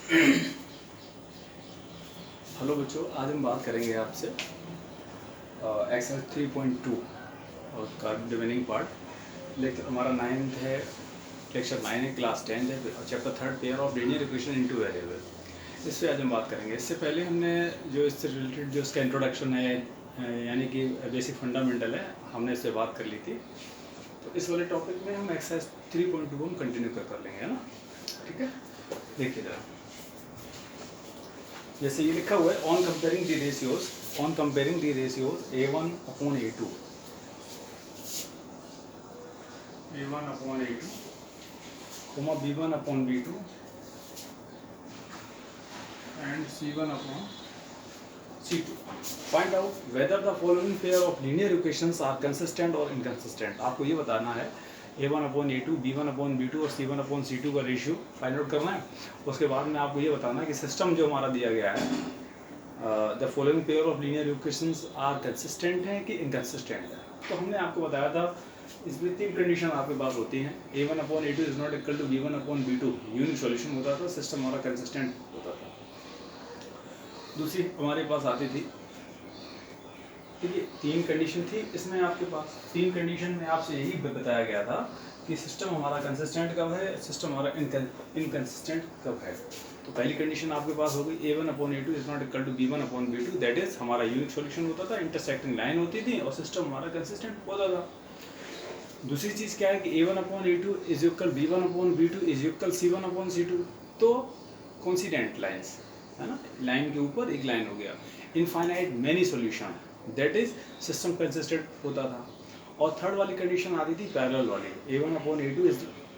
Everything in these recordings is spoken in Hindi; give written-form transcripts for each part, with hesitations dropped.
हेलो बच्चों, आज हम बात करेंगे आपसे एक्सरसाइज 3.2 और का रिमेनिंग पार्ट। लेक्चर हमारा 9th है, लेक्चर 9 है, क्लास 10 है, chapter 3 pair of linear equation in two variable. इस पे आज हम बात करेंगे। इससे पहले हमने जो इससे रिलेटेड जो इसका इंट्रोडक्शन है यानी कि बेसिक फंडामेंटल है, हमने इससे बात कर ली थी। तो इस वाले टॉपिक में हम एक्सरसाइज 3.2 को हम कंटिन्यू कर लेंगे, है ना। ठीक है, देखिए जरा। जैसे ये लिखा हुआ है on comparing the ratios a1 upon a2 comma b1 upon b2 and c1 upon c2. Find out whether the following pair of linear equations are consistent or inconsistent. आपको ये बताना है a1 upon a2, b1 upon b2 और c1 अपॉन c2 का रेशियो फाइंड आउट करना है। उसके बाद में आपको ये बताना है कि सिस्टम जो हमारा दिया गया है, the following pair of linear equations are consistent है कि इनकंसिस्टेंट है। तो हमने आपको बताया था इसमें तीन कंडीशन आपके पास होती हैं। a1 upon a2 is not equal to b1 upon b2, unique solution होता था, सिस्टम हमारा कंसिस्टेंट होता था। दूसरी हमारे पास आती थी, ठीक है, तीन कंडीशन थी इसमें आपके पास। तीन कंडीशन में आपसे यही बताया गया था कि सिस्टम हमारा कंसिस्टेंट कब है, सिस्टम हमारा इनकंसिस्टेंट कब है। तो पहली कंडीशन आपके पास हो गई a1 upon a2 is not equal to b1 upon b2, that is हमारा यूनिक सॉल्यूशन होता था, इंटरसेक्टिंग लाइन होती थी और सिस्टम हमारा कंसिस्टेंट होता था। दूसरी चीज़ क्या है कि a1 upon a2 is equal b1 upon b2 is equal c1 upon c2। तो कॉन्सिडेंट लाइन्स है ना, लाइन के ऊपर एक लाइन हो गया। Infinite many solution, that is system consistent होता था। और थर्ड वाली कंडीशन आती थी पैरेलल वाली, a1 upon a2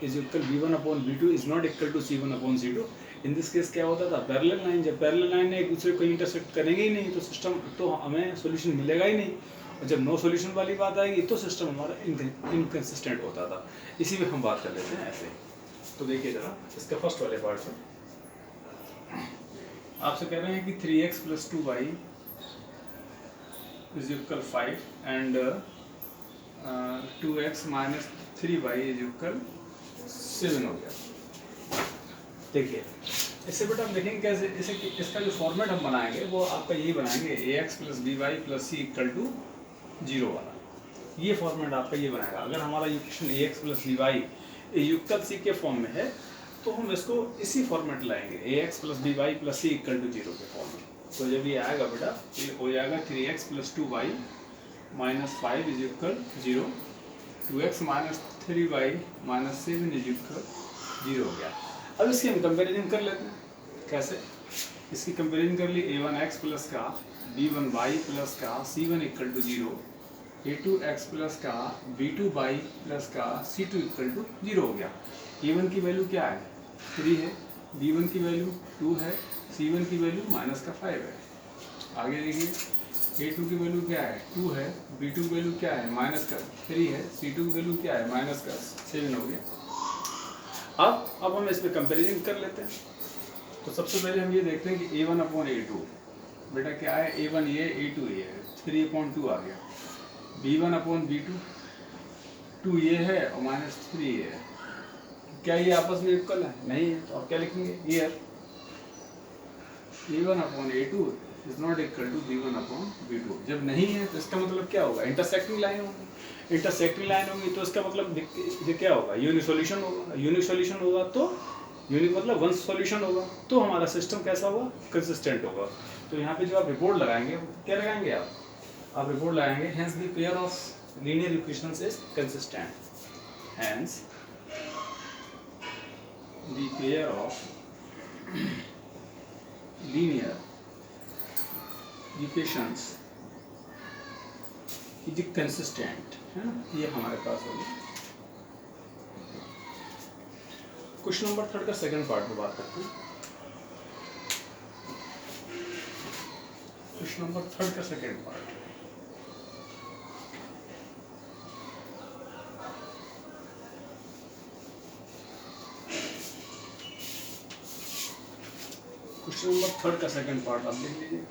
is equal b1 upon b2 is not equal to c1 upon c2। In this case क्या होता था, पैरेलल लाइन, जब पैरेलल लाइन एक दूसरे को इंटरसेक्ट करेंगे ही नहीं तो सिस्टम तो हमें सॉल्यूशन मिलेगा ही नहीं। और जब नो सॉल्यूशन वाली बात आएगी तो सिस्टम हमारा इनकंसिस्टेंट होता था। इसी में हम बात कर लेते हैं ऐसे। तो देखिए जरा इसका फर्स्ट वाले पार्ट से आपसे कह रहे हैं कि 3x + 2y is equal 5 and 2x - 3y is equal 7 हो गया। देखिए इससे बेटा हम देखेंगे कैसे इसे, इसका जो फॉर्मेट हम बनाएंगे वो आपका यही बनाएंगे, ax + by + c = 0 वाला। ये फॉर्मेट आपका ये बनाएगा। अगर हमारा इक्वेशन ax + by युगल c के फॉर्म में है तो हम इसको इसी फॉर्मेट लाएंगे, ax + by + c = 0 के फॉर्म में। तो जब ये आएगा बेटा ये हो जाएगा 3x + 2y - 5 is equal 0, 2x - 3y - 7 is equal 0 हो गया। अब इसकी हम कंपेरिजन कर लेते हैं। कैसे इसकी कंपेरिजन कर ली, a1x प्लस का b1y प्लस का c1 = 0, a2x प्लस का b2y प्लस का c2 = 0 हो गया। a1 की वैल्यू क्या है, 3 है, b1 की वैल्यू 2 है, c1 की वैल्यू -5 है। आगे देखिए a2 की वैल्यू क्या है, 2 है, b2 की वैल्यू क्या है, -3 है, c2 की वैल्यू क्या है, -7 हो गया। अब हम इसमें कंपैरिजन कर लेते हैं। तो सबसे पहले हम ये देखते हैं कि a1 अपॉन a2 बेटा क्या है, a1 ये a2 ये है, 3/2 आ गया। b1 अपॉन b2 2 ये है और -3 ये है। क्या ये आपस में इक्वल है, नहीं है। तो अब क्या लिखेंगे, here a1 upon a2 is not equal to b1 upon b2। जब नहीं है तो इसका मतलब क्या होगा, इंटरसेक्टिंग लाइन होगी। इंटरसेक्टिंग लाइन होगी तो इसका मतलब ये क्या होगा, यूनिक सॉल्यूशन होगा। यूनिक सॉल्यूशन होगा तो यूनिक मतलब वन सॉल्यूशन होगा, तो हमारा सिस्टम कैसा होगा, कंसिस्टेंट होगा। तो यहाँ पे जो आप रिपोर्ट लगाएंगे क्या लगाएंगे, आप रिपोर्ट लगाएंगे hence the pair of linear equations is consistent, hence the pair of linear equations is consistent, है ना। ये हमारे पास होगी। क्वेश्चन नंबर 3 का सेकंड पार्ट में बात करते हैं। क्वेश्चन नंबर 3 का सेकंड पार्ट, क्वेश्चन नंबर 3 का सेकंड पार्ट आप देख लीजिए।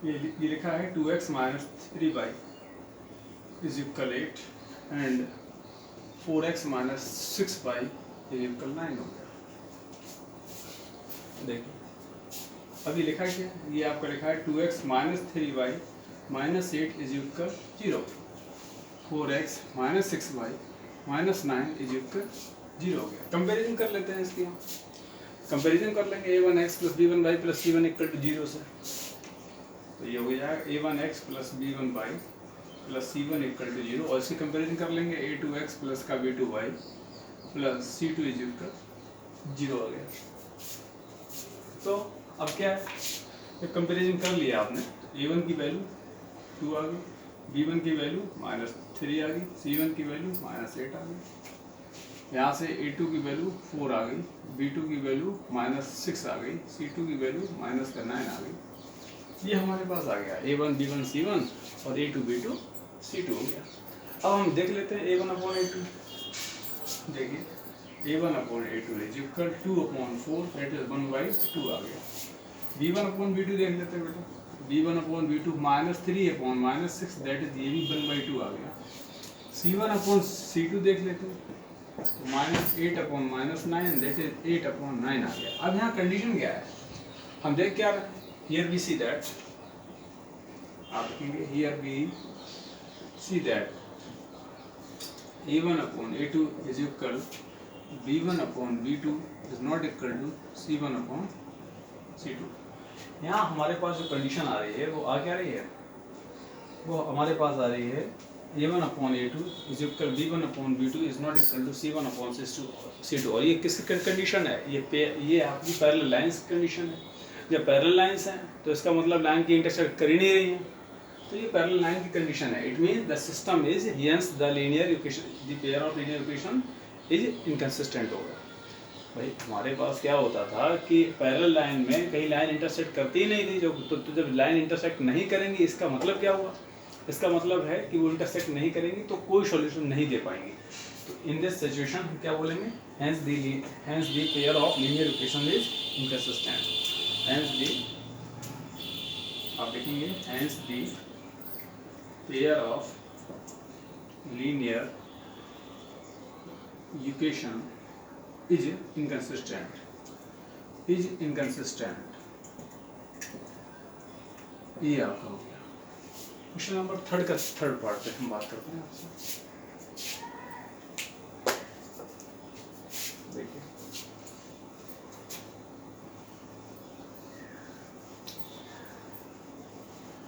ये लिखा है 2x - 3y is equal 8 and 4x minus 6y equal 9 हो गया। देखिए अभी लिखा क्या, ये आपका लिखा है 2x minus 3y minus 8 is equal 0, 4x minus 6y minus 9 is equal 0 हो गया। कंपेरिजन कर लेते हैं इसकी, हम कंपेरिजन कर लेंगे a1x plus b1y plus c1 equal to 0 से, तो ये हो जाएगा a1x plus b1y plus c1 equal to 0, और इसकी कंपेरिजन कर लेंगे a2x प्लस का b2y plus c2 is equal 0 हो गया। तो अब क्या है, एक कंपेरिजन कर लिया आपने, a1 की वैल्यू 2 आ गई, b1 की वैल्यू माइनस 3 आ गई, c1 की वैल्यू माइनस 8 आ गई, यहाँ से a2 की वैल्यू 4 आ गई, b2 की वैल्यू माइनस 6 आ गई, c2 की वैल्यू माइनस का 9 आ गई। ये हमारे पास आ गया a1 b1 c1 और a2 b2 c2 हो गया। अब हम देख लेते हैं a1 अपॉन a2। देखिए a1 upon a2 is equal 2 upon 4 that is 1/2 आ गया। b1 अपॉन b2 देख लेते हैं बेटा, b1 upon b2 minus 3 upon minus 6 that is ये भी 1/2 आ गया। c1 अपॉन c2 देख लेते हैं, तो minus 8 upon minus 9 that is 8 upon 9 आ गया। अब यहाँ कंडीशन क्या है, हम देख क्या रहे हैं, हियर वी सी दैट, आप देखेंगे here we see that a1 upon a2 is equal b1 upon b2 is not equal to c1 upon c2। यहाँ हमारे पास जो कंडीशन आ रही है वो आ क्या रही है, वो हमारे पास आ रही है a1 upon a2 is equal b1 upon b2 is not equal to c1 upon c2। और ये किसकी कंडीशन है, ये आपकी पैरेलल लाइंस की कंडीशन है। जब पैरेलल लाइंस हैं तो इसका मतलब लाइन की इंटरसेक्ट कर ही नहीं रही है, तो ये पैरेलल लाइन की कंडीशन है। It means the system is hence the linear equation, the pair of linear equation is inconsistent होगा। भाई हमारे पास क्या होता था कि पैरेलल लाइन में कहीं लाइन इंटरसेक्ट करती ही नहीं थी, तो जब लाइन इंटरसेक्ट नहीं करेंगी इसका मतलब क्या हुआ, इसका मतलब है कि वो इंटरसेक्ट नहीं करेंगी तो कोई सॉल्यूशन नहीं दे पाएंगी। तो इन दिस सिचुएशन हम क्या बोलेंगे, hence the pair of linear equation is inconsistent. Hence the, आप देखेंगे hence the pair of linear equation is inconsistent, ये आपका हो गया। क्वेश्चन नंबर थर्ड पार्ट पे हम बात करते हैं आपसे। देखिए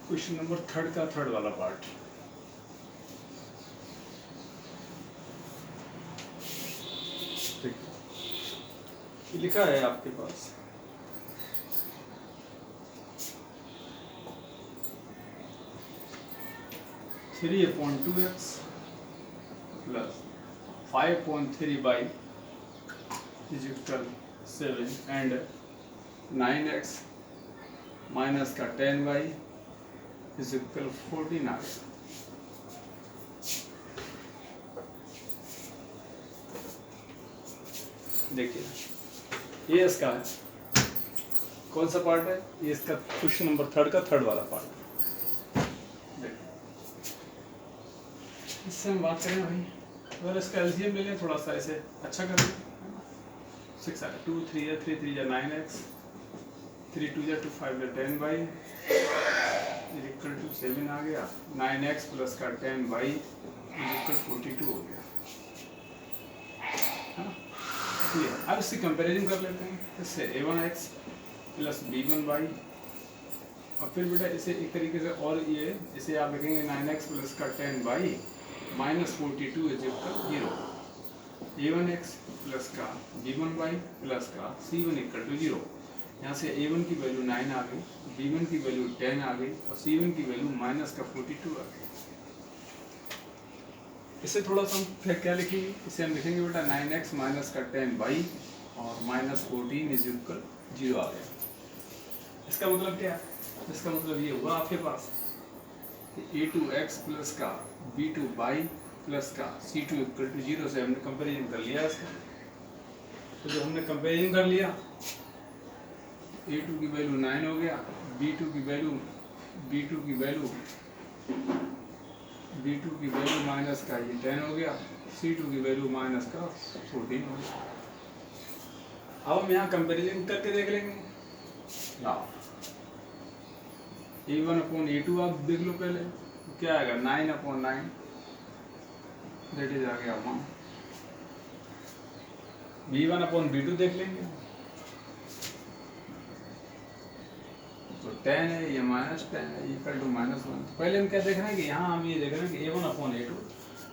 क्वेश्चन नंबर थर्ड वाला पार्ट, लिखा है आपके पास 3/2x plus 5/3y is equal 7 and 9x minus का 10y इज इक्वल 14 आ गया। देखिए ये इसका है, कौन सा पार्ट है, ये इसका क्वेश्चन नंबर थर्ड वाला पार्ट। देखिए इससे हम बात करें भाई, अगर इसका एलसीएम ले लें थोड़ा सा ऐसे अच्छा कर लें, 6 आ गया, 2 3 या 3 3 या 9x, 3 2 या 2 5 या 10y इज इक्वल टू 7 आ गया, 9x प्लस का 10y इज इक्वल 42 हो गया। अब इससे कंपैरिजन कर लेते हैं, इससे a1x प्लस b1y, और फिर बेटा इसे एक तरीके से, और ये इसे आप देखेंगे 9x प्लस का 10y minus 42 is equal 0, a1x plus का b1y प्लस का c1 इक्वल टू 0। यहाँ से a1 की वैल्यू 9 आ गई, b1 की वैल्यू 10 आ गई और c1 की वैल्यू माइनस का 42 आ गई। इसे थोड़ा सा हम फिर क्या लिखेंगे, इसे हम लिखेंगे बेटा 9x माइनस का 10y और माइनस 14 इज इक्वल 0 आ गया। इसका मतलब क्या है, इसका मतलब ये हुआ आपके पास a2x प्लस का b2y प्लस का c2 इक्वल टू 0 से हमने कंपेरिजन कर लिया इसका। तो जब हमने कंपेरिजन कर लिया, a2 की वैल्यू 9 हो गया, b2 की वैल्यू B2 की वैल्यू माइनस का ये 10 हो गया, C2 की वैल्यू माइनस का 14 हो गया। अब हम यहाँ कंपेरिजन करके देख लेंगे। A1/A2 आप देख लो पहले, क्या आएगा 9/9, दैट इज आ गया 1। B1/B2 देख लेंगे, तो 10 है, ये -10 है, इक्वल टू -1। पहले हम क्या देख रहे हैं कि यहाँ हम ये देख रहे हैं कि A1/A2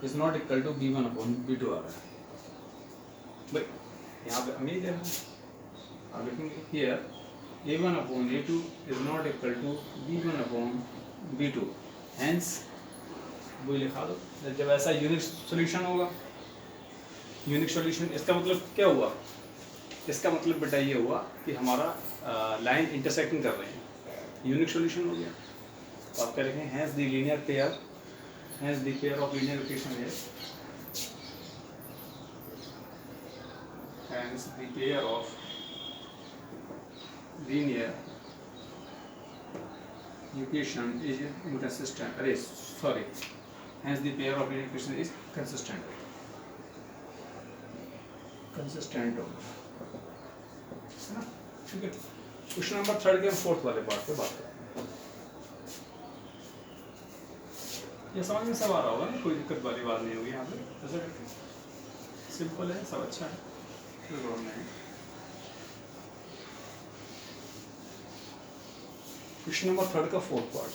is not equal to B1/B2 आ रहा है भाई, यहाँ पे हम ये देख रहे हैं। अब लिखेंगे here A1/A2 is not equal to B1/B2, hence वो लिखा दो। जब ऐसा यूनिक सॉल्यूशन होगा, यूनिक सॉल्यूशन इसका मतलब क्या हुआ, इसका मतलब बेटा ये हुआ कि हमारा लाइन इंटरसेक्टिंग कर रहे हैं, यूनिक सॉल्यूशन हो गया। तो आप क्या लिखें, has the linear pair, has the pair of linear equation है, has the pair of linear equation is inconsistent, अरे sorry, has the pair of linear equation is consistent, consistent हो, है ना। ठीक है, क्वेश्चन नंबर 3 के हम 4th वाले पार्ट पे बात करें। ये समझ में सब आ रहा होगा ना, कोई दिक्कत वाली बात नहीं होगी यहाँ पे, ऐसा सिंपल है, सब अच्छा है, कोई प्रॉब्लम नहीं। क्वेश्चन नंबर 3 का 4th पार्ट,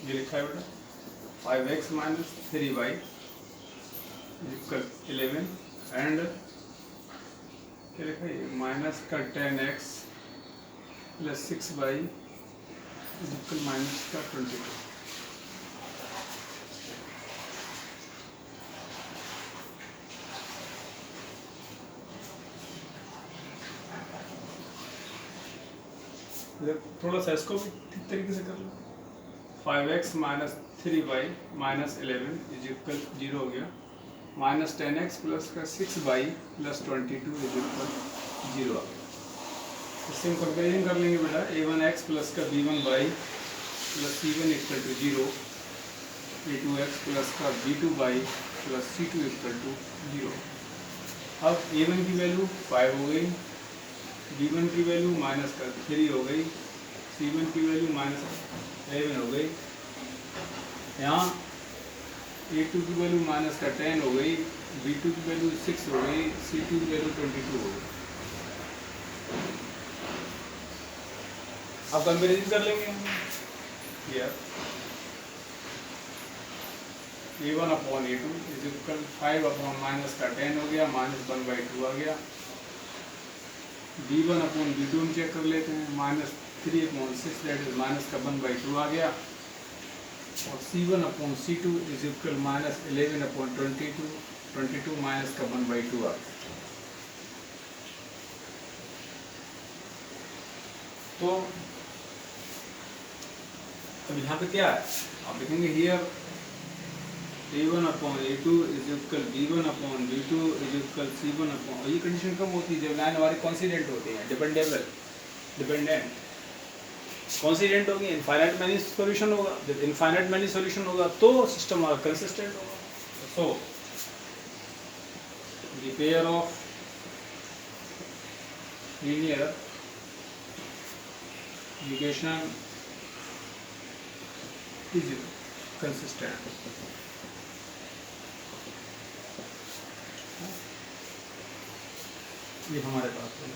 ये लिखा है बेटा 5x minus 3y equal 11 and क्या लिखा है माइनस का 10x plus 6y equal minus का 22। थोड़ा सा इसको भी ठीक तरीके से कर लो। 5x minus 3y minus 11 is equal 0 हो गया, माइनस 10x प्लस का 6y प्लस 22 इज इक्वल 0 आ गया। इससे हम कंपेरिजन कर लेंगे बेटा, a1x प्लस का b1y plus c1 equal to 0, a2x plus का b2y plus c2 equal to 0। अब a1 की वैल्यू 5 हो गई, b1 की वैल्यू माइनस का 3 हो गई, c1 की वैल्यू माइनस 11 हो गई, यहाँ a2 की वैल्यू माइनस का 10 हो गई, b2 की वैल्यू 6 हो गई, c2 की वैल्यू 22 हो गई। अब कंपेरिजन कर लेंगे हम, a1/a2 इज इक्वल 5/माइनस का 10 हो गया, माइनस 1/2 आ गया, b1/b2 हम चेक कर लेते हैं, माइनस 3/6 दैट इज माइनस का 1/2 आ गया, और c1/c2 is equal minus 11/22, 22 minus का 1/2 आ गया। तो अब यहाँ पे क्या है, आप देखेंगे here a1/a2 is equal b1/b2 is equal c1, ये कंडीशन कब होती है, जब लाइन हमारी कॉन्सिडेंट होती है, डिपेंडेंट कॉन्सिडेंट होगी, इनफाइनाइट मैनी सॉल्यूशन होगा, जब इनफाइनाइट मैनी सॉल्यूशन होगा तो सिस्टम हमारा कंसिस्टेंट होगा। So the pair of linear equation is consistent. ये हमारे पास है।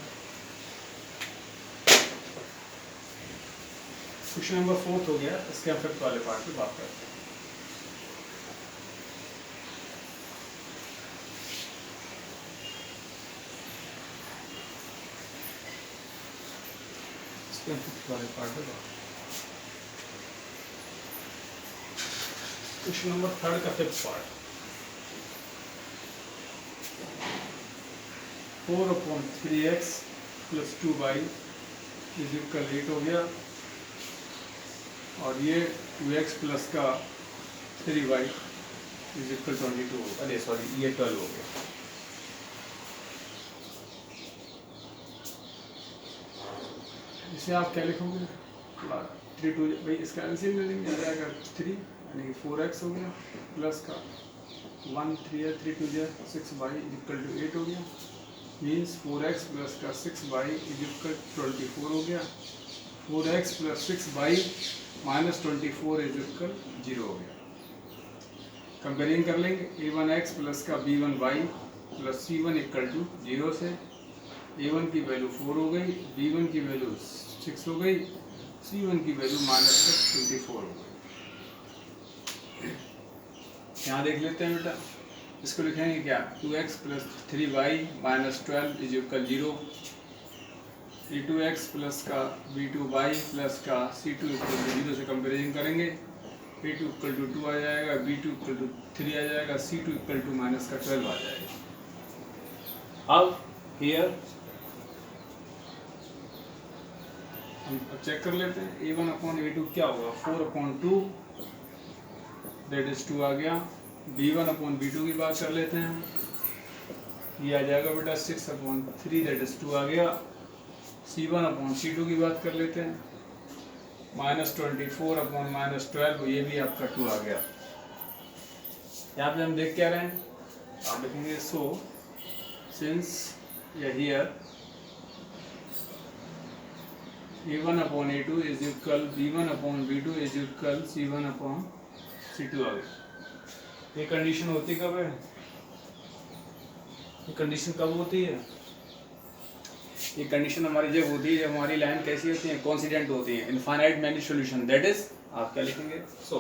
क्वेश्चन नंबर 4 हो गया, इसके हम 5th वाले पार्ट पे बात करते हैं। इसके हम 5th वाले पार्ट पे बात, क्वेश्चन नंबर 3 का 5th part, 4/3x plus 2y is equal 8 हो गया, और ये 2x प्लस का 3y इज इक्वल 22 हो, अरे सॉरी ये 12 हो गया। इससे आप क्या लिखोगे, 3 2 भाई इसका एलसीएम ले लेंगे, आ जाएगा 3 यानी कि 4x हो गया प्लस का 1 3 है 3 2 6y इक्वल टू 8 हो गया, मीन्स 4x प्लस का 6y इक्वल 24 हो गया, 4x plus 6y minus 24 equal 0 हो गया। कंपेयरिंग कर लेंगे a1x प्लस का b1y plus c1 equal to 0 से a1 की वैल्यू 4 हो गई, b1 की वैल्यू 6 हो गई, c1 की वैल्यू माइनस 24 हो गई। यहाँ देख लेते हैं बेटा, इसको लिखेंगे क्या, 2x plus 3y minus 12 is equal 0, a2x plus का b2y प्लस का c2 इक्वल टू 0 से कंपेरिजन करेंगे, a2 इक्वल टू 2 आ जाएगा, b2 इक्वल टू 3 आ जाएगा, c2 इक्वल टू माइनस का 12 आ जाएगा। अब हियर हम चेक कर लेते हैं, a1 अपॉन a2 क्या होगा, 4 अपॉन 2 दैट इज 2 आ गया, b1 अपॉन b2 की बात कर लेते हैं, ये आ जाएगा बेटा 6 अपॉन 3 दैट इज 2 आ गया, c1 अपॉन c2 की बात कर लेते हैं, माइनस 24 अपॉन माइनस 12 ये भी आपका 2 आ गया। यहाँ पे हम देख क्या रहे हैं, आप लिखेंगे so since here a1 upon a2 is equal b1 upon b2 is equal c1 upon c2 आ गया। ये कंडीशन होती कब है, ये कंडीशन कब होती है, ये कंडीशन हमारी जब होती है जब हमारी लाइन कैसी होती है, कॉन्सिडेंट होती है, infinite many solution, that is आप क्या लिखेंगे, सो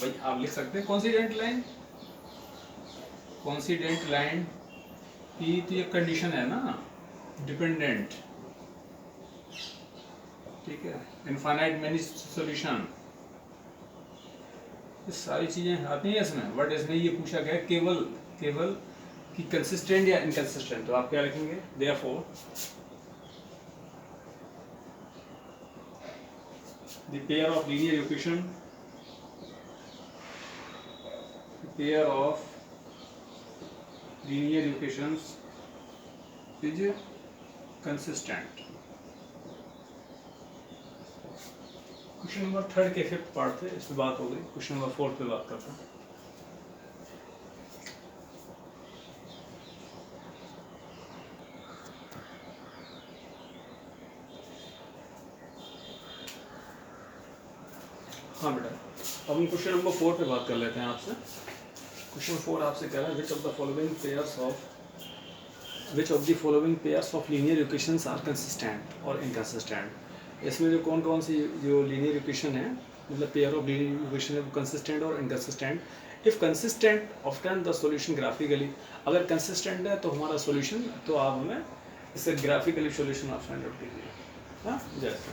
भाई आप लिख सकते हैं कॉन्सिडेंट लाइन, कॉन्सिडेंट लाइन की तो ये कंडीशन है ना, डिपेंडेंट, ठीक है, इनफाइनाइट मैनी सॉल्यूशन, ये सारी चीजें आती हैं इसमें, बट इसमें ये पूछा गया केवल कि कंसिस्टेंट या इनकंसिस्टेंट, तो आप क्या लिखेंगे, therefore the pair of linear equation, the pair of linear equations is consistent। Question number 3 के 5th पार्ट थे, इस पे बात हो गई, क्वेश्चन नंबर 4 पे बात करते हैं। हाँ बेटा, अब हम क्वेश्चन नंबर 4 पे बात कर लेते हैं आपसे। क्वेश्चन 4 आपसे कह रहा है, which of the following pairs of linear equations are consistent और इनकंसिस्टेंट। इसमें जो कौन सी जो लीनियर इक्वेशन है, मतलब पेयर ऑफ लीनियर इक्वेशन है, वो कंसिस्टेंट और inconsistent. If consistent obtain the solution graphically, अगर कंसिस्टेंट है तो हमारा सॉल्यूशन, तो आप हमें इसे ग्राफिकली सॉल्यूशन आप फाइंड आउट कीजिए। हाँ जैसे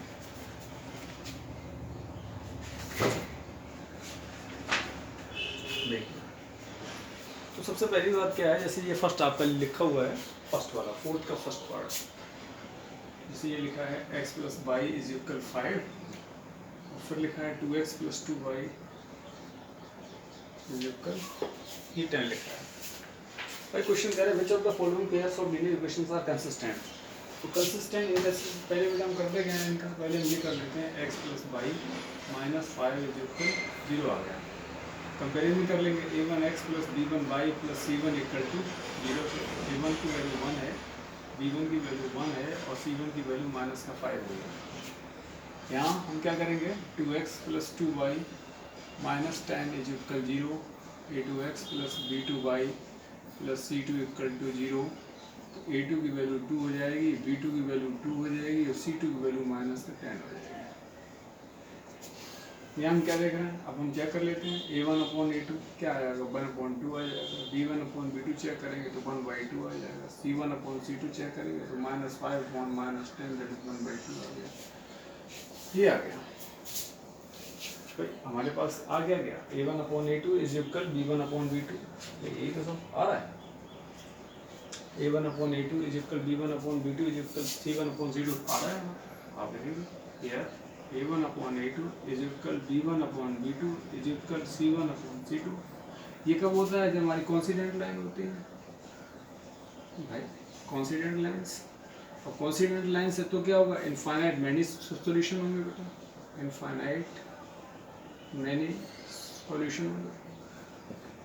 देखिए, तो सबसे पहली बात क्या है, जैसे ये फर्स्ट आपका लिखा हुआ है, फर्स्ट वाला 4th का फर्स्ट पार्ट, जैसे ये लिखा है x plus y is equal 5, और फिर लिखा है 2x plus 2y is equal, ये 10 लिखा है। भाई क्वेश्चन कह रहे हैं which of the following pairs of linear equations are consistent. तो कंसिस्टेंट इन पहले भी हम करते गए हैं इनका, पहले हम ये कर लेते हैं x plus y minus 5 is equal 0 आ गया। कंपेरिजन कर लेंगे, a1x plus b1y plus c1 equal to 0 से a1 की वैल्यू 1 है, b1 की वैल्यू 1 है, और c1 की वैल्यू माइनस का 5 हो गया। यहाँ हम क्या करेंगे, 2x plus 2y minus 10 is equal 0, a2x plus b2y plus c2 equal to 0, तो a2 की वैल्यू 2 हो जाएगी, b2 की वैल्यू 2 हो जाएगी, और c2 की वैल्यू माइनस का 10 हो जाएगी। यहाँ हम क्या देख रहे हैं, अब हम चेक कर लेते हैं, a1 अपॉन a2 क्या आ जाएगा, 1 अपॉन 2 आ जाएगा, b1 अपॉन b2 चेक करेंगे तो 1/2 आ जाएगा, c1 अपॉन c2 चेक करेंगे तो minus 5 upon minus 10 that is 1/2 आ गया। ये आ गया भाई, हमारे पास आ गया a1 upon a2 is equal b1 upon b2, यही तो सब आ रहा है। a1 upon a2 is equal b1 upon b2 is equal c1 upon c2 आ रहा है, आप देखेंगे यार, a1 upon a2 is equal b1 upon b2 is equal c1 upon c2। ये कब होता है, जब हमारी कॉन्सिडेंट लाइन होती है भाई, कॉन्सिडेंट लाइंस और कॉन्सिडेंट लाइन से तो क्या होगा, इनफाइनाइट मैनी सॉल्यूशन होंगे बेटा, इनफाइनाइट मैनी सॉल्यूशन होंगे।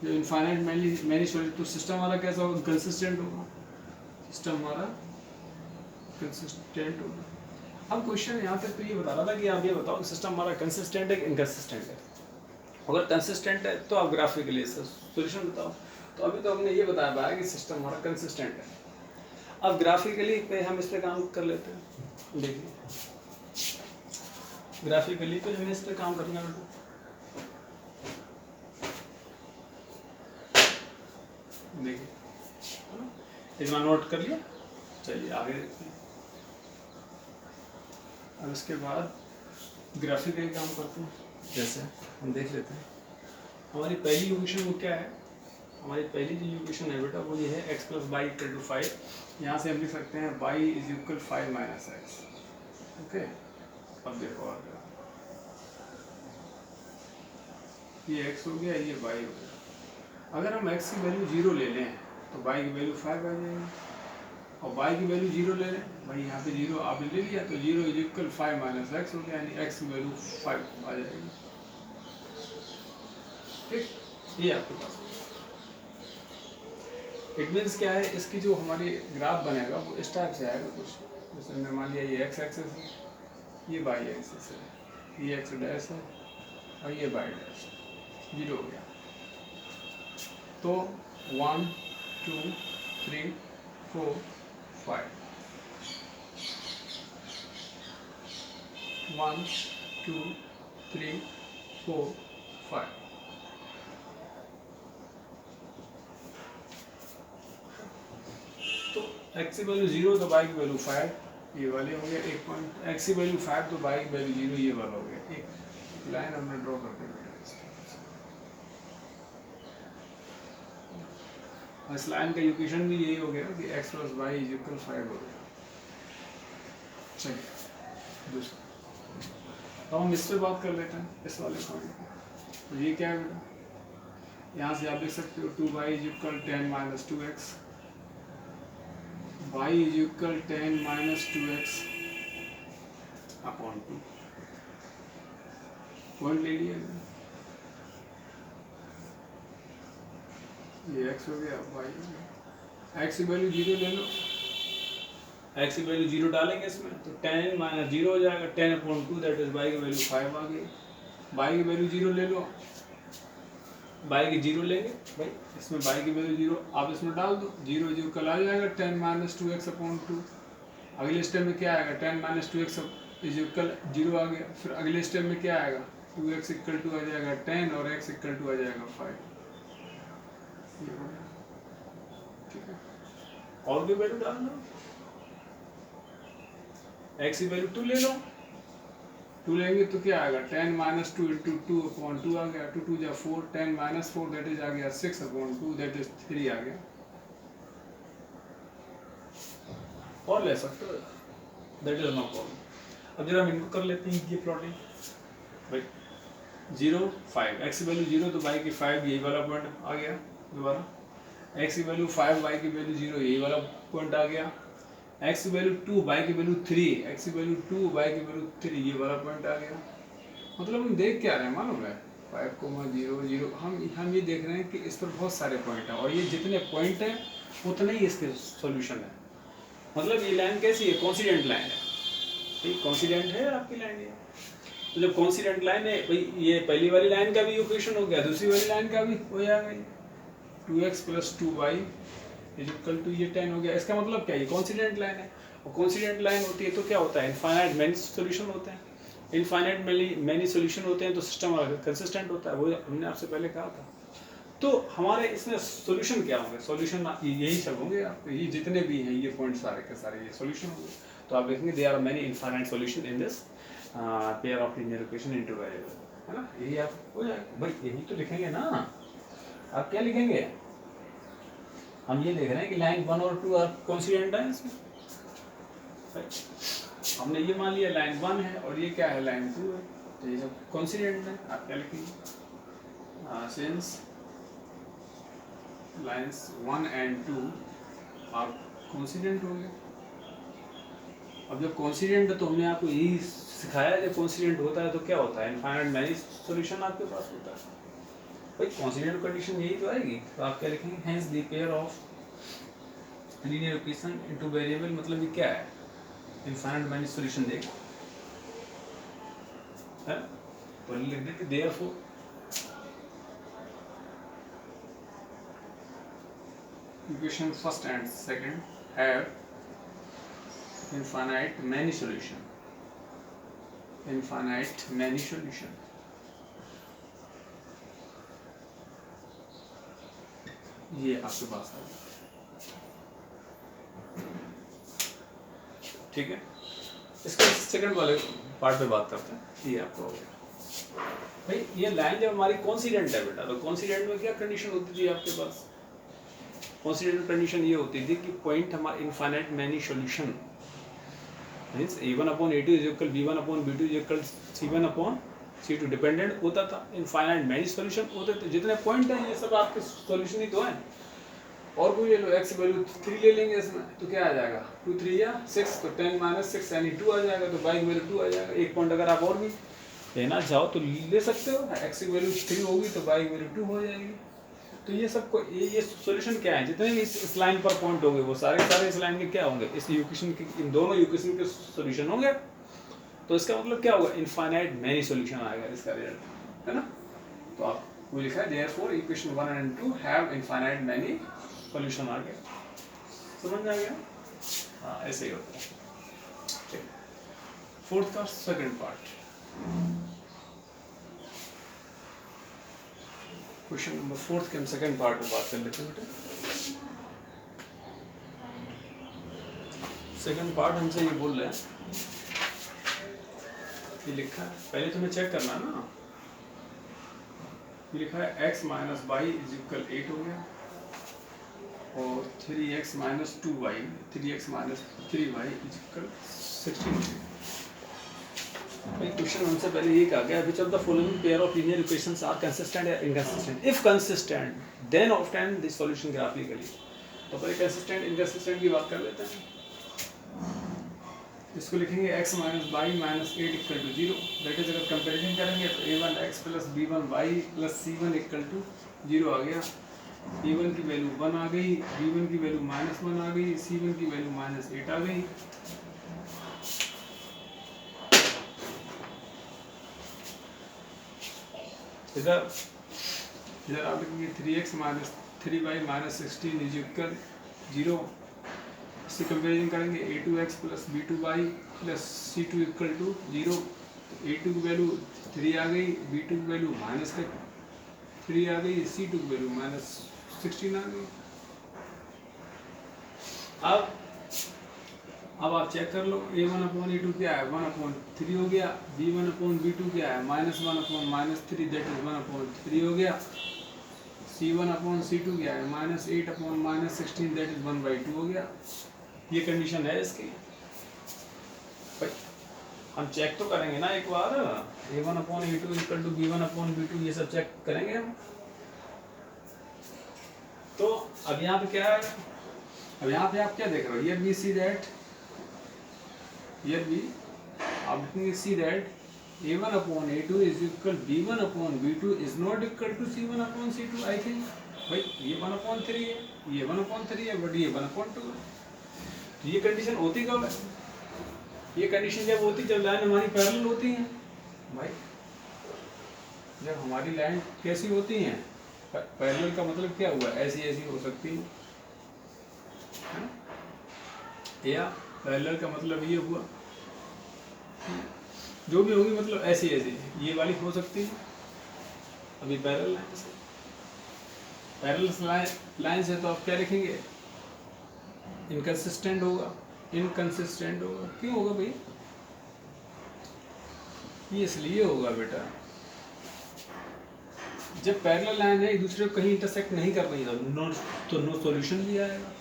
जो इनफाइनाइट मैनी सॉल्यूशन, तो सिस्टम हमारा कैसा होगा, कंसिस्टेंट होगा, सिस्टम हमारा कंसिस्टेंट होगा। अब क्वेश्चन यहाँ तक तो ये बता रहा था कि आप ये बताओ सिस्टम हमारा कंसिस्टेंट है कि इनकंसिस्टेंट है। अगर कंसिस्टेंट है तो आप ग्राफिकली सॉल्यूशन बताओ। तो अभी तो हमने ये बताया पाया कि सिस्टम हमारा कंसिस्टेंट है। अब ग्राफिकली पे हम इस पे काम कर लेते हैं। देखिए ग्राफिकली तो हमें इस पे काम करना है, देखिए इतना नोट कर लिया। चलिए आगे देखते हैं। अब इसके बाद ग्राफिकली काम करते हैं। जैसे हम देख लेते हैं हमारी पहली इक्वेशन वो क्या है, हमारी पहली जो इक्वेशन है बेटा वो ये है x + y = 5। यहाँ से हम लिख सकते हैं y = 5 - x। ओके, अब देखो आगे ये x हो गया, ये y हो गया। अगर हम x की वैल्यू 0 ले लें तो y की वैल्यू 5 आ जाएगी, और y की वैल्यू 0 ले लें, भाई यहाँ पे 0 आपने ले लिया तो 0 = 5 - x हो गया, यानी x की वैल्यू 5 आ जाएगी। ठीक, ये आपके पास इट मीन्स क्या है, इसकी जो हमारी ग्राफ बनेगा वो इस टाइप से आएगा कुछ। जैसे हमने मान लिया ये x एक्सिस है, ये y एक्सिस है, ये x डैश है और ये y डैश 0 हो गया। तो 1 2 3 4 5 1 2 3 4 5 तो x की वैल्यू 0 तो y की वैल्यू 5, ये वाले हो गया एक पॉइंट। x की वैल्यू 5 तो y की वैल्यू 0, ये वाला हो गया। एक लाइन हमने ड्रॉ कर दी बेटा, इस लाइन का इक्वेशन भी यही हो गया कि x + y = 5 हो गया। चलिए दूसरा, अब हम इस पे बात कर लेते हैं, इस वाले पॉइंट पे। तो ये क्या है बेटा, यहाँ से आप लिख सकते हो 2y = 10 - 2x, y = 10 - 2x upon 2। Point ले लिया, ये x हो गया, y हो गया। x की वैल्यू 0 ले लो, x की वैल्यू 0 डालेंगे इसमें तो 10 - 0 हो जाएगा, 10/2 दैट इज y की वैल्यू 5 आ गई। y की वैल्यू 0 ले लो, y की 0 लेंगे भाई, इसमें y की वैल्यू 0 आप इसमें डाल दो, 0 कल आ जाएगा 10 - 2x/2। अगले स्टेप में क्या आएगा, 10 - 2x = 0 आ गया। फिर अगले स्टेप में क्या आएगा, 2x = आ जाएगा 10 और x = आ जाएगा 5। ठीक है, और भी वैल्यू डाल दो, x की वैल्यू 2 ले लो, 2 लेंगे तो क्या आएगा, 10 - 2 × 2/2 आ गया, 2 2 = 4, 10 - 4 दैट इज आ गया 6/2 दैट इज 3 आ गया। और ले सकते हो, दैट इज नो प्रॉब्लम। अब जरा हम इनको कर लेते हैं ये प्लॉटिंग। भाई 0 5, x की वैल्यू 0 तो y की 5, यही वाला पॉइंट आ गया दोबारा। x की वैल्यू 5, y की वैल्यू 0, यही वाला पॉइंट आ गया। x की वैल्यू 2, y की वैल्यू 3, x की वैल्यू 2, y की वैल्यू 3, ये वाला पॉइंट आ गया। मतलब हम देख क्या रहे हैं मालूम है, 5,0 0, हम ये देख रहे हैं कि इस पर बहुत सारे पॉइंट हैं और ये जितने पॉइंट हैं उतने ही इसके सॉल्यूशन है। मतलब ये लाइन कैसी है, कॉन्सिडेंट लाइन है, ठीक कॉन्सिडेंट है आपकी लाइन ये। तो जब कॉन्सिडेंट लाइन है भाई, ये पहली वाली लाइन का भी इक्वेशन हो गया, दूसरी वाली लाइन का भी हो जाएगा, 2x + 2y = ये 10 हो गया। इसका मतलब क्या है, ये कॉन्सिडेंट लाइन है, और कॉन्सिडेंट लाइन होती है तो क्या होता है, इनफाइनाइट मैनी सॉल्यूशन होते हैं। इनफाइनाइट मैनी सॉल्यूशन होते हैं तो सिस्टम कंसिस्टेंट होता है, वो हमने आपसे पहले कहा था। तो हमारे इसमें सॉल्यूशन क्या होंगे, सॉल्यूशन यही सब होंगे, आपके ये जितने भी हैं ये पॉइंट सारे के सारे ये सॉल्यूशन होंगे। तो आप देखेंगे there are many infinite solution in this pair of linear equation in two variable, है ना, यही आप हो जाएगा भाई, यही तो लिखेंगे ना। आप क्या लिखेंगे, हम ये देख रहे हैं कि लाइन 1 और 2 आर कॉन्सिडेंट है इसमें, हमने ये मान लिया लाइन 1 है और ये क्या है, लाइन 2 है, तो ये सब कॉन्सिडेंट है। आप क्या लिखेंगे, since lines 1 and 2 are coincident हो गए, अब जब कॉन्सिडेंट है तो हमने आपको यही सिखाया, जब कॉन्सिडेंट होता है तो क्या होता है, इनफाइनाइट मैनी सॉल्यूशन आपके पास होता है। भाई कॉन्सिडेंट कंडीशन यही तो आएगी, तो आप क्या लिखेंगे, hence the pair of linear equation in two variable, मतलब ये क्या है, इनफाइनाइट मैनी सॉल्यूशन देगा है, तो लिख देते therefore equation first and second have infinite many solution, infinite many solution। ये आपके पास है, ठीक है। इसके सेकंड वाले पार्ट पे बात करते हैं। ये आपको हो गया भाई, ये लाइन जब हमारी कॉन्सिडेंट है बेटा, तो कॉन्सिडेंट में क्या कंडीशन होती थी आपके पास, कॉन्सिडेंट कंडीशन ये होती थी कि पॉइंट हमारा infinite many solution means a1 upon a2 is equal b1 upon b2 is equal c1 upon c2 dependent होता था, इनफाइनाइट मैनी सॉल्यूशन होते थे। जितने पॉइंट हैं ये सब आपके सॉल्यूशन ही तो हैं। और कोई ले लो, x वैल्यू 3 ले लेंगे इसमें, तो क्या आ जाएगा 2 3 या 6, तो 10 माइनस 6 यानी 2 आ जाएगा, तो y की वैल्यू 2 आ जाएगा। एक पॉइंट अगर आप और भी लेना चाहो तो ले सकते हो, x की वैल्यू 3 होगी तो y की वैल्यू 2 हो जाएगी। तो ये सब को ये सॉल्यूशन क्या है, जितने भी इस लाइन पर पॉइंट होंगे वो सारे इस लाइन के क्या होंगे, इस इक्वेशन के, इन दोनों इक्वेशन के सॉल्यूशन होंगे। तो इसका मतलब क्या होगा, इनफाइनाइट मैनी सॉल्यूशन आएगा इसका रिजल्ट, है ना। तो आप वो लिखा है therefore equation 1 and 2 have infinite many solution आ गया, समझ में आ गया। हाँ ऐसे ही होता है। ठीक, फोर्थ का second part, question number fourth के हम सेकंड पार्ट में बात कर लेते हैं बेटा। सेकंड पार्ट हमसे ये बोल रहे हैं, ये लिखा है, पहले तुम्हें चेक करना है ना, ये लिखा है x minus y is equal 8 हो गया, और 3x minus 2y 3x minus 3y is equal 16। Question हमसे पहले ये कहा गया, which of the following pair of linear equations are consistent or inconsistent? If consistent, then obtain the solution graphically। तो पहले consistent inconsistent की बात कर लेते हैं। इसको लिखेंगे x minus y minus 8 equal to 0। That is अगर कंपैरिजन करेंगे तो a1x plus b1y plus c1 equal to 0 आ गया। a1 की वैल्यू 1 आ गई, b1 की वैल्यू माइनस 1 आ गई, c1 की वैल्यू माइनस 8 आ गई। इधर आप लिखेंगे 3x minus 3y minus 16 is equal 0। इससे कंपेरिजन करेंगे a2x plus b2y plus c2 equal to 0। a2 की वैल्यू 3 आ गई, b2 की वैल्यू माइनस 3 आ गई, c2 की वैल्यू माइनस 16 आ गई। अब आप चेक कर लो, a1 अपॉन a2 क्या है, 1 अपॉन 3 हो गया, b1 अपॉन b2 क्या है, minus 1 upon minus 3 that is 1 upon 3 हो गया। c1 अपॉन c2 क्या है, minus 8 upon minus 16 that is 1/2 हो गया। ये कंडीशन है इसकी। भाई हम चेक तो करेंगे ना एक बार, a1 upon a2 equal to b1 upon b2 ये सब चेक करेंगे हम। तो अब यहाँ पे क्या है, अब यहाँ पे आप क्या देख रहे हो, ये we see that here we आप लिखेंगे see that a1 upon a2 is equal b1 upon b2 is not equal to c1 upon c2। I think भाई ये 1 upon 3 है, ये 1 upon 3 है, बट ये 1 upon 2 है। तो ये कंडीशन होती कब है, ये कंडीशन जब होती जब लाइन हमारी पैरेलल होती है। भाई जब हमारी लाइन कैसी होती हैं, पैरेलल का मतलब क्या हुआ, ऐसी ऐसी हो सकती है, या पैरेलल का मतलब ये हुआ जो भी होगी मतलब ऐसी ऐसी ये वाली हो सकती है। अभी पैरेलल लाइन से, पैरेलल लाइन से तो आप क्या लिखेंगे, इनकंसिस्टेंट होगा, इनकंसिस्टेंट होगा। क्यों होगा भाई, ये इसलिए होगा बेटा, जब पैरेलल लाइन है एक दूसरे को कहीं इंटरसेक्ट नहीं कर रही तो नो सॉल्यूशन भी आएगा,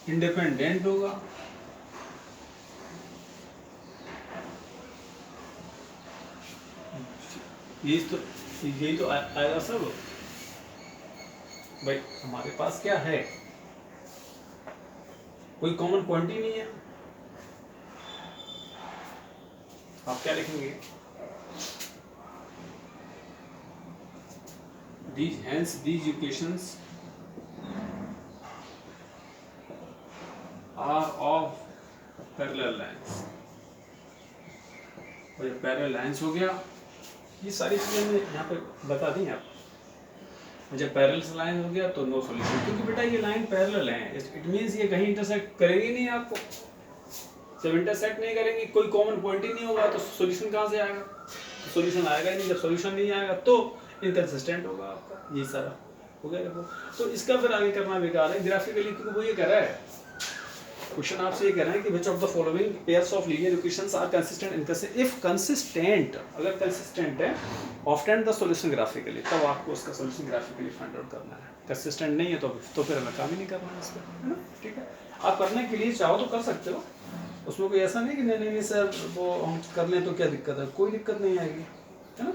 इंडिपेंडेंट होगा। यही तो आएगा सब। भाई हमारे पास क्या है, कोई कॉमन पॉइंट ही नहीं है, आप क्या लिखेंगे? these equations are of parallel lines। और ये पैरेलल लाइंस हो गया, ये सारी चीजें मैंने यहाँ पे बता दी हैं आपको। जब पैरेलल लाइन हो गया तो नो सॉल्यूशन, क्योंकि बेटा ये लाइन पैरेलल है, इट मींस ये कहीं इंटरसेक्ट करेगी नहीं आपको। जब इंटरसेक्ट नहीं करेंगी, कोई कॉमन पॉइंट ही नहीं होगा, तो सॉल्यूशन कहाँ से आएगा? तो सॉल्यूशन आएगा ही नहीं। जब सॉल्यूशन नहीं आएगा तो इनकंसिस्टेंट होगा आपका, ये सारा हो गया। देखो तो इसका फिर आगे करना बेकार है ग्राफिकली, क्योंकि वो ये कह रहा है, क्वेश्चन आपसे ये कह रहा है कि which of the following pairs of linear equations are consistent inconsistent. If consistent, अगर कंसिस्टेंट है, ऑब्टेन द सॉल्यूशन ग्राफिकली, तब आपको उसका सॉल्यूशन ग्राफिकली फाइंड आउट करना है। कंसिस्टेंट नहीं है तो फिर हमें काम ही नहीं करना है इसका, है ना? ठीक है, आप करने के लिए चाहो तो कर सकते हो, उसमें कोई ऐसा नहीं कि नहीं सर वो हम कर लें तो क्या दिक्कत है, कोई दिक्कत नहीं आएगी, है ना?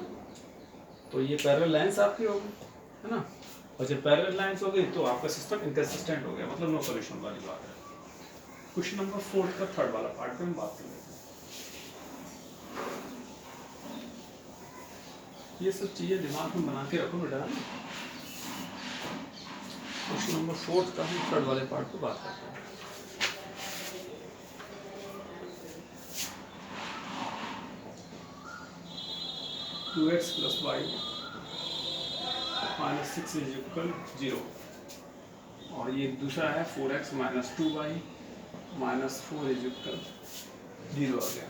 तो ये पैरेलल लाइंस आपकी होगी, है ना? और जब पैरेलल लाइंस हो गई तो आपका सिस्टम इनकंसिस्टेंट हो गया, मतलब नो सॉल्यूशन वाली बात है। क्वेश्चन नंबर 4 का थर्ड वाला पार्ट पे हम बात कर लेते हैं। ये सब चीजें दिमाग में बना के रखो बेटा। क्वेश्चन नंबर 4 का हम थर्ड वाले पार्ट पे बात करते हैं। Two x plus y minus 6 is equal 0, और ये दूसरा है 4x minus 2y minus 4 is equal 0 आ गया।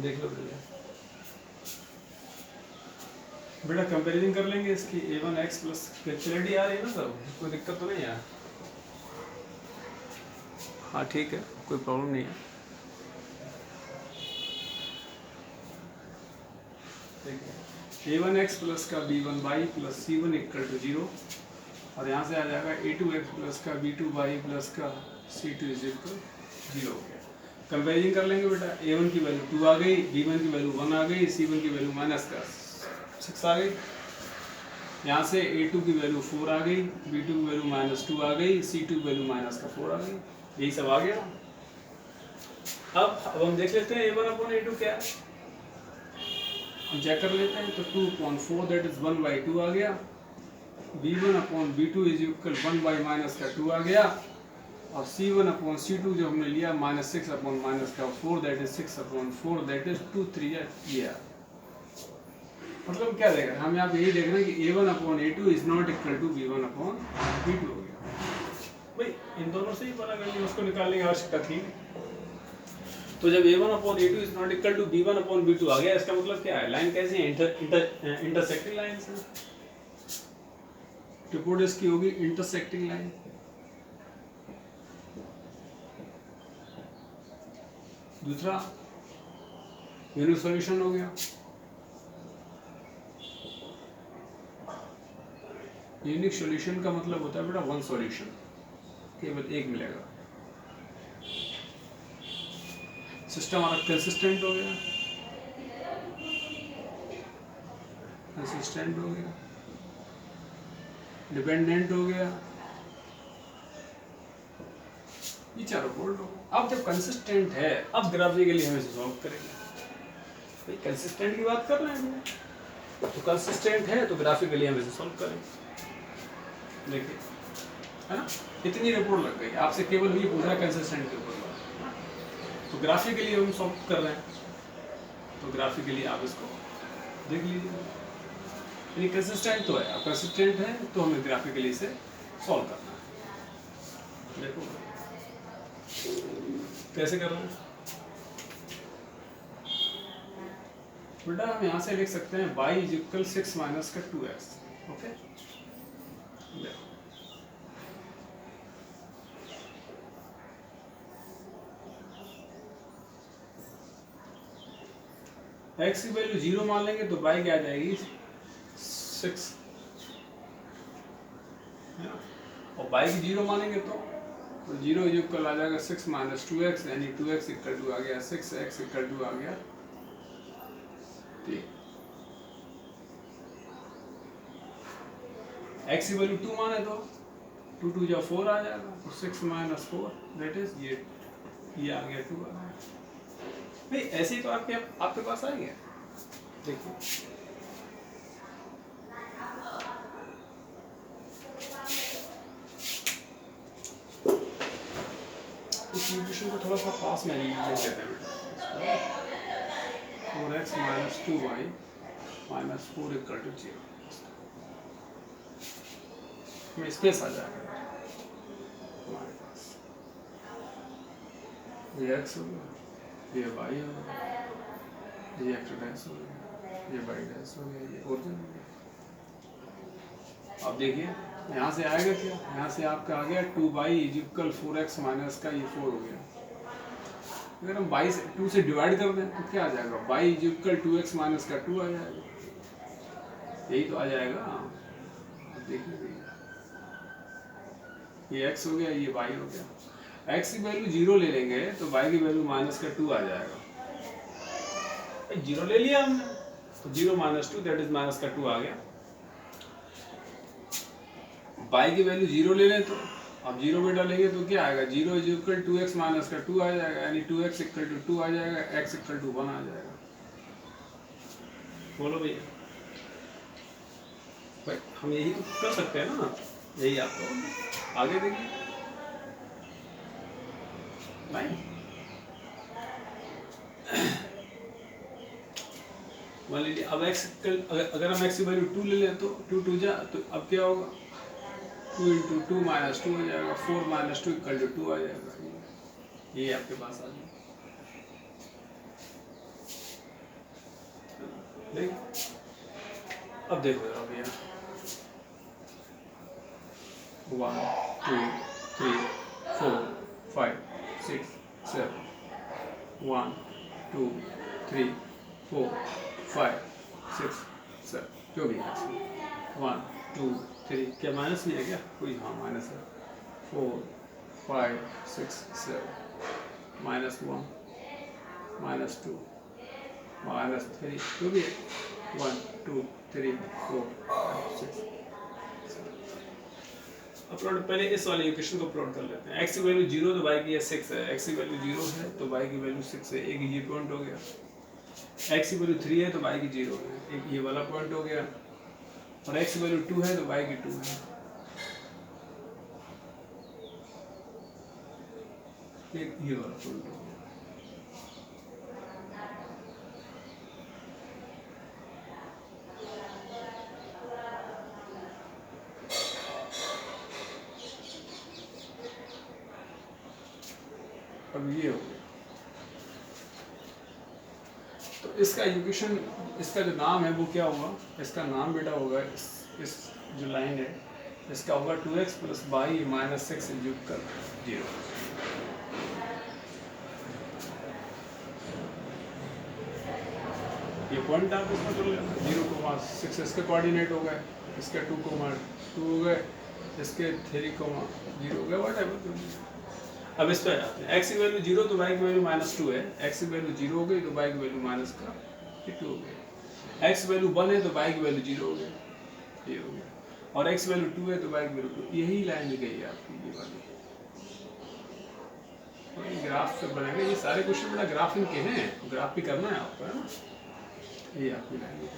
देख लो बेटा, कंपैरिजन कर लेंगे इसकी। a1x प्लस क्लियरिटी आ रही है ना सर, कोई दिक्कत तो नहीं है? हाँ ठीक है, कोई प्रॉब्लम नहीं है। a1x प्लस का b1y plus c1 equal to 0, और यहाँ से आ जाएगा a2x प्लस का b2y प्लस का c2 इज इक्वल 0 हो गया। कंपेरिजन कर लेंगे बेटा, a1 की वैल्यू 2 आ गई, b1 की वैल्यू 1 आ गई, c1 की वैल्यू माइनस का 6 आ गई। यहाँ से a2 की वैल्यू 4 आ गई, b2 की वैल्यू माइनस 2 आ गई, c2 की वैल्यू माइनस का 4 आ गई। यही सब आ गया। अब हम देख लेते हैं a1 अपॉन a2 क्या है, हम चेक कर लेते हैं। तो 2/4 दैट इज 1/2 आ गया, b1 upon b2 is equal 1 minus का 2 आ गया, और c1 अपॉन c2 जो हमने लिया माइनस 6 अपॉन माइनस का 4 that is 6 upon 4 that is 2 3 ये। मतलब क्या देख रहे हैं हम यहाँ पे, यही देख रहे हैं कि a1 upon a2 is not equal to b1 upon b2 हो गया। भाई इन दोनों से ही पता कर लिया, उसको निकालने की आवश्यकता थी। तो जब a1 upon a2 is not equal to b1 upon b2 आ गया, इसका मतलब क्या है? लाइन कैसी है? इंटरसेक्टिंग लाइन है। रिपोर्ट इसकी होगी इंटरसेक्टिंग लाइन। दूसरा यूनिक सॉल्यूशन हो गया। यूनिक सॉल्यूशन का मतलब होता है बेटा वन सॉल्यूशन, केवल एक मिलेगा। सिस्टम हमारा कंसिस्टेंट हो गया, कंसिस्टेंट हो गया, डिपेंडेंट हो गया, ये चारों बोल्ड हो। अब जब कंसिस्टेंट है, अब ग्राफिकली हम इसे सॉल्व करेंगे। भाई कंसिस्टेंट की बात कर रहे हैं, तो कंसिस्टेंट है तो ग्राफिकली हम इसे सॉल्व करेंगे। देखिए, है ना, इतनी रिपोर्ट लग गई, आपसे केवल ये पूछा कंसिस्टेंट के ऊपर, तो ग्राफिकली हम सॉल्व कर रहे हैं, तो ग्राफिकली आप इसको देख लीजिए। यानी कंसिस्टेंट तो है, अब कंसिस्टेंट है तो हमें ग्राफिकली इसे सॉल्व करना है। देखो कैसे कर रहे हैं बेटा, हम यहाँ से लिख सकते हैं y इज इक्वल 6 माइनस का 2x। ओके, x की वैल्यू 0 मान लेंगे तो y क्या आ जाएगी 6, और y की 0 मानेंगे तो 0 इज इक्वल आ जाएगा 6 माइनस 2x, यानी 2x इक्वल टू आ गया 6x इक्वल टू आ गया 3। x की वैल्यू 2 माने तो 2 2 जा 4 आ जाएगा, तो 6 माइनस 4 दैट इज ये आ गया 2 आ गया। भाई ऐसे ही तो आपके पास आ गया। देखिए इस इक्वेशन को थोड़ा सा पास में लिख देते हैं। 4x minus 2y minus 4 equal to 0 में स्पेस आ जाएगा हमारे पास। ये x हो गया, ये y हो गया, ये x डैश हो गया, ये y डैश हो गया, ये ओरिजिन हो गया। अब देखिए यहाँ से आएगा क्या, यहाँ से आपका आ गया 2y is equal 4x minus का ये 4 हो गया। अगर हम 2 से 2 से डिवाइड कर दें तो क्या आ जाएगा, y is equal 2x minus का 2 आ जाएगा, यही तो आ जाएगा। अब देखिए ये x हो गया, ये y हो गया। x की वैल्यू 0 ले लेंगे तो y की वैल्यू माइनस का 2 आ जाएगा। 0 ले लिया हमने तो 0 माइनस 2 दैट इज माइनस का 2 आ गया। y की वैल्यू 0 ले लें तो अब 0 पे डालेंगे तो क्या आएगा, 0 इज इक्वल 2x माइनस का 2 आ जाएगा, यानी 2x इक्वल टू 2 आ जाएगा, x इक्वल टू 1 आ जाएगा। बोलो भैया, भाई हम यही तो कर सकते हैं ना, यही आपको आगे देखिए नहीं। मान लीजिए अब x अगर हम x की वैल्यू 2 ले लें तो 2 2 जा तो अब क्या होगा, 2 इंटू 2 माइनस 2 हो जाएगा, 4 माइनस 2 इक्वल टू 2 आ जाएगा। ये आपके पास आ जाएगा। अब देखो अब ये 1 2 3 4 5 6 7 1 2 3 4 5 6 7 जो भी है 1 2 3 क्या माइनस भी है क्या कोई, हाँ माइनस है, 4 5 6 7 माइनस 1 माइनस 2 माइनस 3 जो भी है 1 2 3 4 5 6। अपलोड पहले इस वाले इक्वेशन को अपलोड कर लेते हैं। x की वैल्यू 0 तो y की 6 है, x की वैल्यू 0 है तो y की वैल्यू 6 है, एक ये पॉइंट हो गया। x की वैल्यू 3 है तो y की 0 है, एक ये वाला पॉइंट हो गया। और x की वैल्यू 2 है तो y की 2 है, एक ये वाला पॉइंट हो गया। अब ये हो गया तो इसका इक्वेशन, इसका जो नाम है वो क्या होगा, इसका नाम बेटा होगा इस जो लाइन है इसका होगा 2x plus y minus 6 equal 0। ये पॉइंट आप इसमें कर लेना, 0,6 इसके कोऑर्डिनेट हो गए, इसके 2,2 हो गए, इसके 3,0 हो गए, व्हाटएवर। अब इस पे आते हैं, x की वैल्यू 0 तो y की वैल्यू माइनस 2 है, x की वैल्यू 0 हो गई तो y की वैल्यू माइनस का 2 हो गई, x की वैल्यू 1 है तो y की वैल्यू 0 हो गई, ये हो गया, और x की वैल्यू 2 है तो y की वैल्यू 2, यही लाइन गई है आपकी ये वाली। और ये ग्राफ से बनेगा, ये सारे क्वेश्चन बड़ा ग्राफिंग के हैं, ग्राफ भी करना है आपको, है ना। ये आपकी लाइन है,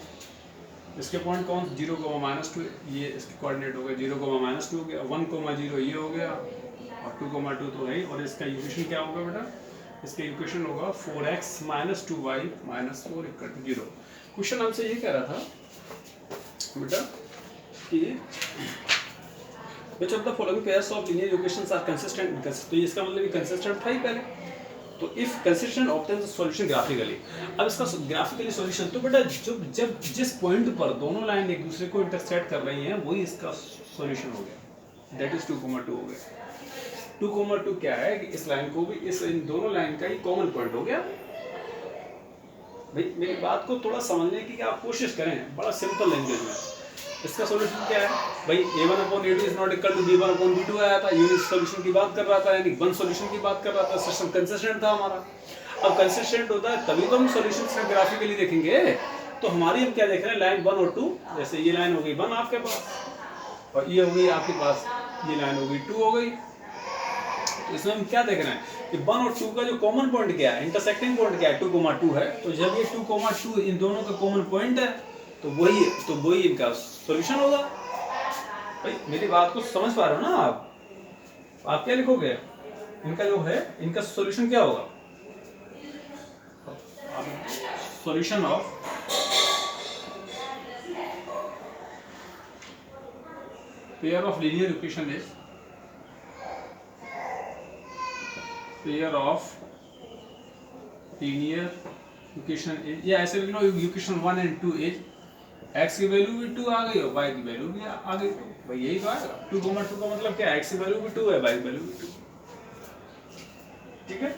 इसके पॉइंट कौन 0, माइनस 2, ये इसके कोऑर्डिनेट हो गए 0, माइनस 2 हो गया, 1, 0 ये हो गया, और 2, 2 तो है। और इसका इक्वेशन क्या होगा बेटा, इसका इक्वेशन होगा 4x minus 2y minus 4 equal to 0। Question हमसे ये कह रहा था बेटा कि which of the following pairs of linear equations are consistent and inconsistent, तो इसका मतलब ये कंसिस्टेंट था ही पहले, तो if consistent obtains solution graphically. अब इसका ग्राफिकली सॉल्यूशन तो बेटा जब जिस पॉइंट पर दोनों लाइन एक दूसरे को इंटरसेक्ट कर रही हैं वही इसका सॉल्यूशन हो गया, दैट इज 2, 2 हो गया। 2, 2 क्या है कि इस लाइन को भी इन दोनों लाइन का ही कॉमन पॉइंट हो गया। भाई मेरी बात को थोड़ा समझने की आप कोशिश करें, बड़ा सिंपल लैंग्वेज में। इसका सॉल्यूशन क्या है भाई, a1/a2 is not equal to b1/b2 आया था, यूनिट सॉल्यूशन की बात कर रहा था, यानी वन सॉल्यूशन की बात कर रहा था, सिस्टम कंसिस्टेंट था हमारा। अब कंसिस्टेंट होता है तभी तो हम सॉल्यूशन का ग्राफिकली देखेंगे, तो हमारी हम क्या देख रहे हैं, लाइन 1 और 2, जैसे ये लाइन हो गई 1 आपके पास और ये हो गई आपके पास ये लाइन हो गई 2 हो गई। तो इसमें हम क्या देख रहे हैं कि 1 और 2 का जो कॉमन पॉइंट क्या है, इंटरसेक्टिंग पॉइंट क्या है, 2,2 है। तो जब ये 2,2 इन दोनों का कॉमन पॉइंट है तो वही इनका सॉल्यूशन होगा। भाई मेरी बात को समझ पा रहे हो ना आप क्या लिखोगे, इनका जो है इनका सॉल्यूशन क्या होगा, solution of pair of linear equation is pair of linear equation is, या ऐसे लिख लो इक्वेशन 1 एंड 2 इज x की वैल्यू भी 2 आ गई और y की वैल्यू भी आ गई। तो भाई यही तो आएगा 2,2 का मतलब क्या है, x की वैल्यू भी 2 है, y की वैल्यू भी 2। ठीक है,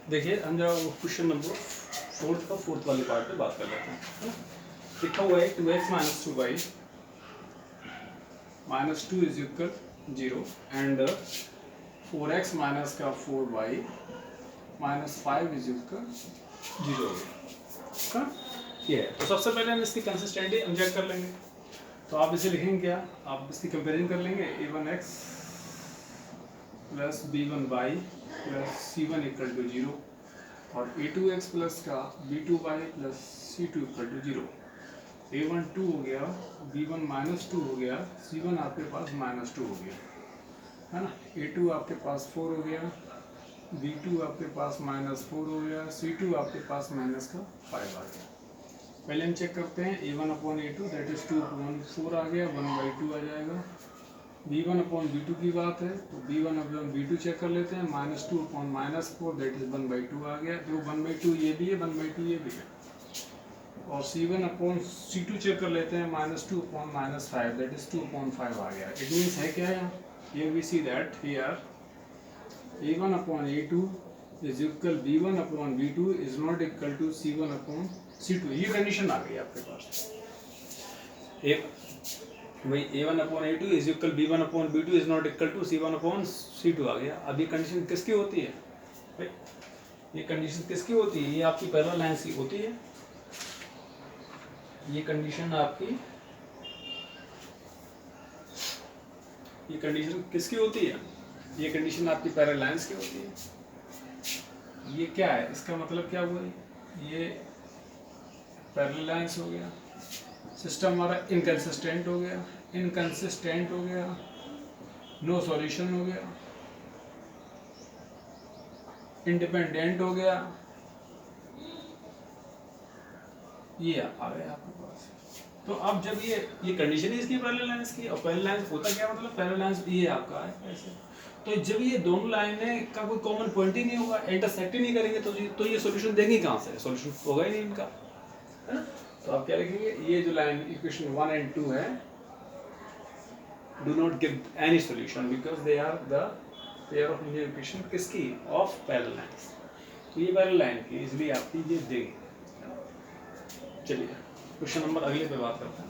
देखिए हम जरा क्वेश्चन नंबर 4 वाले पार्ट पे बात कर लेते हैं। लिखा हुआ है 2x minus 2y minus 2 is equal 0 and 4x minus का 4y माइनस 5 इज इक्वल 0। ये है। तो सबसे पहले हम इसकी कंसिस्टेंटी हम चेक कर लेंगे। तो आप इसे लिखेंगे क्या, आप इसकी कंपेरिजन कर लेंगे a1x plus b1y plus c1 equal to 0 और a2x प्लस का b2y plus c2 equal to 0। a1 2 हो गया, b1 माइनस 2 हो गया, c1 आपके पास माइनस 2 हो गया, है ना। a2 आपके पास 4 हो गया, b2 आपके पास माइनस 4 हो गया, c2 आपके पास माइनस का 5 आ गया। पहले हम चेक करते हैं a1 upon a2 that is 2 upon 4 आ गया, 1/2 आ जाएगा। b1 अपॉन b2 की बात है तो b1 अपॉन b2 चेक कर लेते हैं, minus 2 upon minus 4 that is 1/2 आ गया। जो 1/2 ये भी है, 1/2 ये भी है। और c1 अपॉन c2 चेक कर लेते हैं, minus 2 upon minus 5 that is 2 upon 5 आ गया। इट मीन्स है क्या है, here we see that here a1 upon a2 is equal b1 upon b2 is not equal to c1 upon c2। ये कंडीशन आ गई आपके पास। भाई a1 upon a2 is equal b1 upon b2 is not equal to c1 upon c2 आ गया। अब ये कंडीशन किसकी होती है भाई, ये कंडीशन किसकी होती है, ये आपकी पैरेलल लाइंस की होती है। ये कंडीशन आपकी, ये कंडीशन किसकी होती है, ये कंडीशन आपकी पैरेलल लाइंस की होती है। ये क्या है, इसका मतलब क्या हुआ, ये पैरेलल लाइंस हो गया, सिस्टम हमारा इनकंसिस्टेंट हो गया, इनकंसिस्टेंट हो गया, नो सॉल्यूशन हो गया, इंडिपेंडेंट हो गया, ये आ गया आपके पास। तो अब जब ये कंडीशन ही इसकी पैरेलल लाइंस की, और पैरेलल लाइंस होता क्या मतलब, पैरेलल लाइंस ये आपका है ऐसे। तो जब ये दोनों लाइनें का कोई कॉमन पॉइंट ही नहीं होगा, इंटरसेक्ट ही नहीं करेंगे, तो ये सॉल्यूशन देंगे कहाँ से, सॉल्यूशन होगा ही नहीं इनका, है ना। तो आप क्या लिखेंगे, ये जो लाइन इक्वेशन 1 एंड 2 है, do not give any solution because they are the pair of linear equation किसकी, ऑफ पैरेलल लाइंस। तो ये पैरेलल लाइन की इसलिए आपकी ये देंगे। चलिए क्वेश्चन नंबर अगले पे बात करते हैं।